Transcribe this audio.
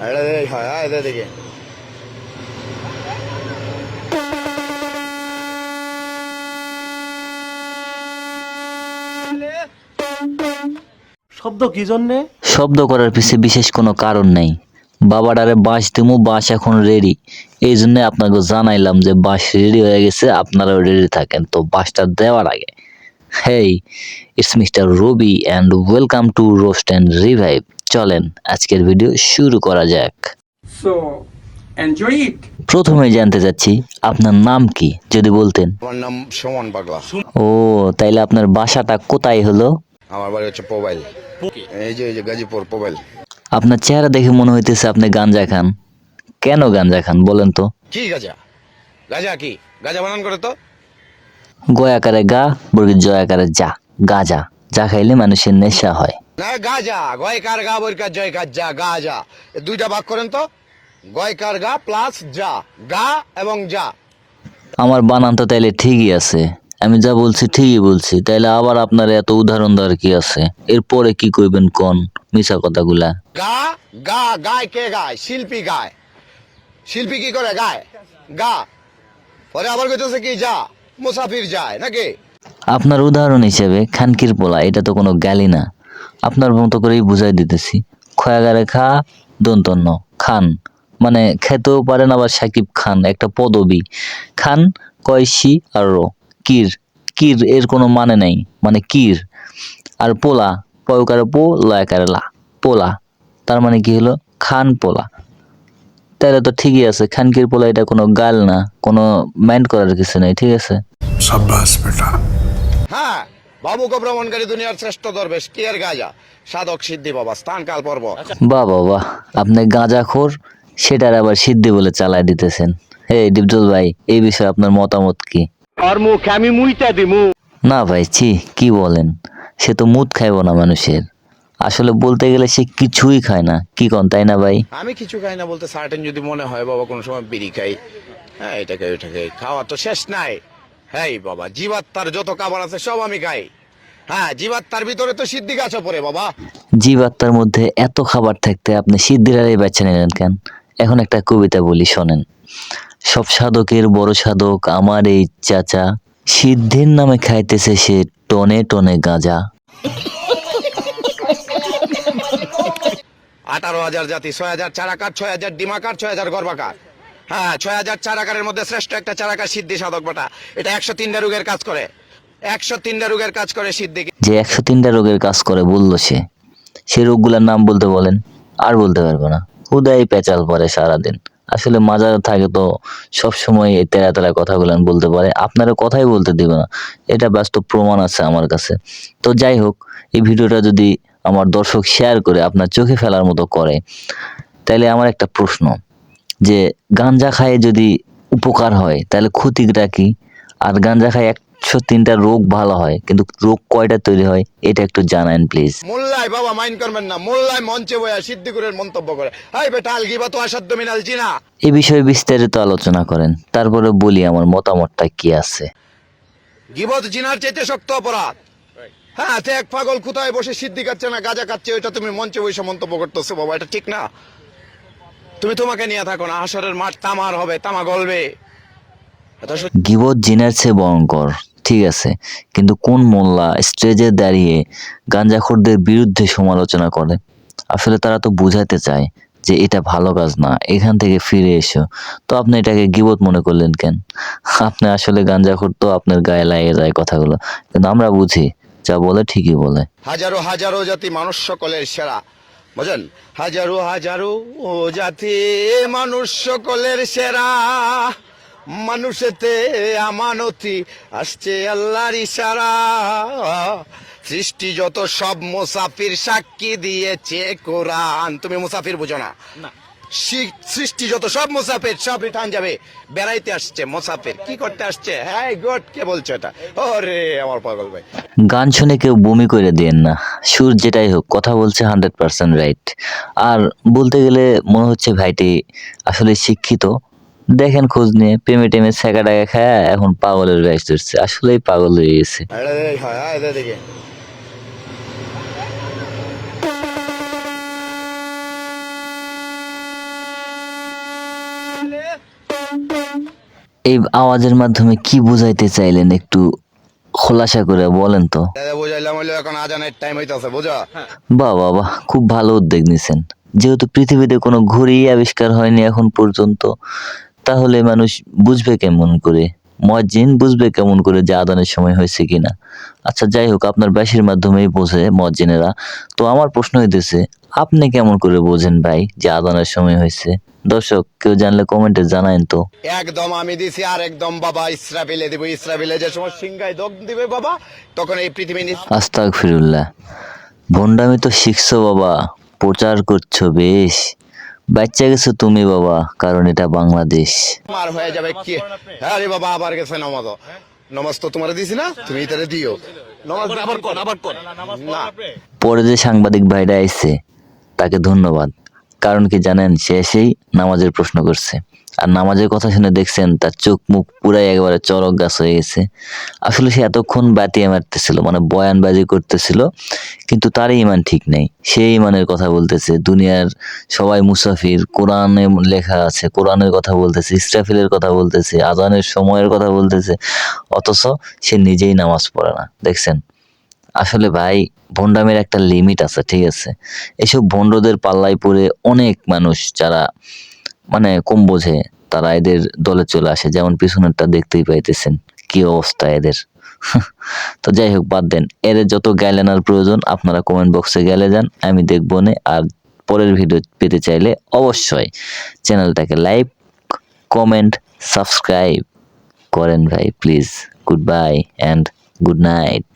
শব্দ কি জন্যে? শব্দ করার পিছে বিশেষ কোনো কারণ নেই। বাবাডারে বাঁশ দিমু, বাঁশ এখন রেডি। এই জন্য আপনাকে জানাইলাম যে বাঁশ রেডি হয়ে গেছে, আপনারাও রেডি থাকেন। তো বাঁশটা দেওয়ার আগে, hey, it's mister Rabi and welcome to roast and revive. চলেন আজকের ভিডিও শুরু করা যাক। So enjoy it. প্রথমে জানতে চাচ্ছি আপনার নাম কি, যদি বলতেন। আমার নাম সুমন পাগলা। ও, তাইলে আপনার বাসাটা কোথায় হলো? আমার বাড়ি হচ্ছে পোবাইল, এই যে গাজীপুর পোবাইল। আপনার চেহারা দেখে মনে হইতেছে আপনি গাঞ্জা খান। কেন গাঞ্জা খান বলেন তো? কি গাজা? গাজা কি? গাজা বানান করে তো। গয়াকারে গা, বর্গীর জয়াকারে যা, গাজা। যা খাইলে মানুষের নেশা হয়। না, গাজা গয়কার গা বৈকার জয়কার যা, গাজা দুইটা ভাগ করেন তো। গয়কার গা প্লাস যা, গা এবং যা। আমার বানান তো তাইলে ঠিকই আছে, আমি যা বলছি ঠিকই বলছি, তাইলে আবার আপনার এত উদাহরণ দেওয়ার কি আছে? এরপরে কি কইবেন কোন মিছা কথাগুলা? গা গা গায় কে গায়? শিল্পী গায়। শিল্পী কি করে? গায় গা। পরে আবার কইতেছে কি যা, মুসাফির যায় নাকি? আপনার উদাহরণ হিসেবে খানকির পোলা, এটা তো কোনো গালি না। আপনার মতো করেই বুঝাই দিতেছি। খয়াগারে খা, দন্তন্য খান, মানে খেতেও পারেন, আবার সাকিব খান একটা পদবী। খান কয়সি আর র, কির, কির এর কোনো মানে নাই, মানে কির। আর পোলা, পয়কারে পো, লয়কারে লা, পোলা, তার মানে কি হলো? খান পোলা। তাহলে তো ঠিকই আছে, খানকির পোলা এটা কোনো গাল না, কোনো মাইন্ড করার কিছু নেই, ঠিক আছে? शाबाश बेटा। হ্যাঁ, বাবুকে ভ্রমণকারী দুনিয়ার শ্রেষ্ঠ দরবেশ কি এর গাজা, সাধক সিদ্ধি বাবা, স্থান কাল পর্ব। বাহ বাহ বাহ, আপনি গাঁজাখোর, সেটার আবার সিদ্ধি বলে চালায় দিতেছেন। হে ডিপজল ভাই, এই বিষয়ে আপনার মতামত কি? আর মুখ আমি মুইতা দিমু। না ভাই, ছি, কি বলেন? সে তো মুদ খাইব না মানুষের। আসলে বলতে গেলে সে কিছুই খায় না, কি কন, তাই না ভাই? আমি কিছু খাই না বলতে সার্টেন যদি মনে হয় বাবা কোনো সময় বিড়ি খাই, হ্যাঁ এটাকে ওইটাকে খাওয়া তো শেষ নাই। হ্যাঁ বাবা, জীবাত্মার যত খাবার আছে সব আমি খাই। হ্যাঁ, জীবাত্মার ভিতরে তো সিদ্ধি গাছও পড়ে বাবা। জীবাত্মার মধ্যে এত খাবার থাকতে আপনি সিদ্ধিরারই বেছে নিলেন কেন? এখন একটা কবিতা বলি, শোনেন। সব সাধকের বড় সাধক আমার এই চাচা, সিদ্ধির নামে খাইতেছে সে টনে টনে গাঁজা। 18,000 জাতি, 6,000 চারাকার, 6,000 ডিমাকার, 6,000 গর্ভাকার। হ্যাঁ, 6,000 চারাকারের মধ্যে শ্রেষ্ঠ একটা চারাকার সিদ্ধি সাধক বটা। এটা 103টা রোগের কাজ করে, 103টা রোগের কাজ করে সিদ্ধি। যে 103টা রোগের কাজ করে বললো সে, সেই রোগগুলোর নাম বলতে বলেন, আর বলতে পারবো না। হুদাই পেঁচাল পরে সারাদিন। আসলে মাজার থাকে তো সবসময় এই তেরা তেরা কথাগুলো বলতে পারে, আপনারা কথাই বলতে দিবে না, এটা বাস্তব প্রমাণ আছে আমার কাছে। তো যাই হোক, এই ভিডিওটা যদি আমার দর্শক শেয়ার করে আপনার চোখে ফেলার মতো করে, তাহলে আমার একটা প্রশ্ন, যে গাঞ্জা খায় যদি উপকার হয় তাহলে ক্ষতিটা কি? আর গাঞ্জা খায় 103টা রোগ ভালো হয়, কিন্তু রোগ কয়টা তৈরি হয় এটা একটু জানান প্লিজ। মোল্লাই বাবা মাইন্ড করবেন না, মোল্লাই মঞ্চে বয়া সিদ্ধিগুরের মন্তব্য করে, হাই বেটা আল গিবা তো আসাধ্য মিনাল জিনা। এই বিষয়ে বিস্তারিত আলোচনা করেন, তারপরে বলি আমার মতামতটা কি আছে। গিবত জিনার চাইতে শক্ত অপরাধ। হ্যাঁ, এক পাগল কোথায় বসে সিদ্ধি খাচ্ছে না গাঁজা খাচ্ছে, ওইটা তুমি মঞ্চে বসে মন্তব্য করতেছো বাবা, এটা ঠিক না। তুমি তোমাকে নিয়ে থাকো না, হাসরের মাঠ তামার হবে, তামা গলবে। গিবত জিনের চেয়ে ভয়ঙ্কর, ঠিক আছে, কিন্তু কোন মোল্লা স্টেজে দাঁড়িয়ে গাঞ্জাখোরদের বিরুদ্ধে সমালোচনা করে? আসলে তারা তো বুঝাতে চায় যে এটা ভালো কাজ না, এখান থেকে ফিরে এসো। তো আপনি এটাকে গিবত মনে করলেন কেন? আপনি আসলে গাঞ্জাখোর তো আপনার গায়ে লাগে যায় কথাগুলো, কিন্তু আমরা বুঝি, যা বলে ঠিকই বলে। হাজারো হাজারো জাতি মানুষ সকলের সেরা, বুঝেন? হাজারো হাজারো জাতি মানুষ সকলের সেরা, মানুষেতে আমানতি আসছে আল্লাহর ইশারা। সৃষ্টি যত সব মুসাফির সাক্ষী দিয়েছে কোরআন। তুমি মুসাফির বুঝো না? সৃষ্টি যত সব মুসাফির সব রিটার্ন যাবে। বেড়াইতে আসছে মুসাফির, কি করতে আসছে? হ্যাঁ গড, কে বলছো এটা? ওরে আমার পাগল ভাই। গান শুনে কেউ বমি করে দিয়েন না, সুর যেটাই হোক, কথা বলছে 100% রাইট। আর বলতে গেলে মনে হচ্ছে ভাইটি আসলে শিক্ষিত। দেখেন খোঁজ নিয়ে, প্রেমে টেমে ছ্যাঁকা টাকা খায় এখন পাগলের ব্যাস ধরছে, আসলেই পাগল হয়ে গেছে। দেখে এই আওয়াজের মাধ্যমে কি বুঝাইতে চাইলেন একটু খোলাসা করে বলেন তো। বুঝাইলাম হইলো এখন আজানের টাইম হইতাছে, বুঝা? বাহ বাহ বাহ, খুব ভালো উদ্যোগ নিছেন। যেহেতু পৃথিবীতে কোনো ঘড়ি আবিষ্কার হয়নি এখন পর্যন্ত, তাহলে মানুষ বুঝবে কেমন করে, মুয়াজ্জিন বুঝবে কেমন করে যে আদানের সময় হয়েছে কিনা। আচ্ছা যাই হোক, আপনার ব্যাসের মাধ্যমেই বোঝে মুয়াজ্জিনেরা। তো আমার প্রশ্ন হইতেছে, আপনি কেমন করে বোঝেন ভাই যে আদানের সময় হয়েছে? দর্শক কেউ জানলে কমেন্টে জানায়েন তো। একদম আমি দিছি, আর একদম বাবা ইসরাফিলে দিব। ইসরাফিলে যে সময় সিংহায় দগ দিবে বাবা, তখন এই পৃথিবী আস্তাগফিরুল্লাহ। ভন্ডামি তো শিখছো বাবা, প্রচার করছো বেশ। বাচ্চা গেছো তুমি বাবা, কারণ এটা বাংলাদেশ। মার হয়ে যাবে কি। হ্যাঁ রে বাবা, আবার গেছে নামাজ। নামাজ তো তোমার দিছি না, তুমি এটারে দিও। নামাজ আবার কর না। পরে যে সাংবাদিক ভাইরা আইছে তাকে ধন্যবাদ। কারণ কি জানেন, সে এসেই নামাজের প্রশ্ন করছে, আর নামাজের কথা শুনে দেখছেন তার চোখ মুখ পুরাই একেবারে চরক গাছ হয়ে গেছে। আসলে সে এতক্ষণ বাতিয়ে মারতেছিল, মানে বয়ানবাজি করতেছিল, কিন্তু তার ইমান ঠিক নেই। সে ইমানের কথা বলতেছে, দুনিয়ার সবাই মুসাফির, কোরআনে লেখা আছে, কোরআনের কথা বলতেছে, ইসরাফিলের কথা বলতেছে, আজানের সময়ের কথা বলতেছে, অথচ সে নিজেই নামাজ পড়ে না। দেখছেন, আসলে ভাই ভন্ডামের একটা লিমিট আছে, ঠিক আছে? এসব ভন্ডদের পাল্লায় পড়ে অনেক মানুষ যারা মানে কম বোঝে, তারা এদের দলে চলে আসে। যেমন পিছনেরটা দেখতেই পাইতেছেন কি অবস্থা এদের। তো যাই হোক, বাদ দেন, এদের যত গাইলে আনার প্রয়োজন আপনারা কমেন্ট বক্সে গেলে যান, আমি দেখবো নে। আর পরের ভিডিও পেতে চাইলে অবশ্যই চ্যানেলটাকে লাইক, কমেন্ট, সাবস্ক্রাইব করেন ভাই please. Good bye and good night.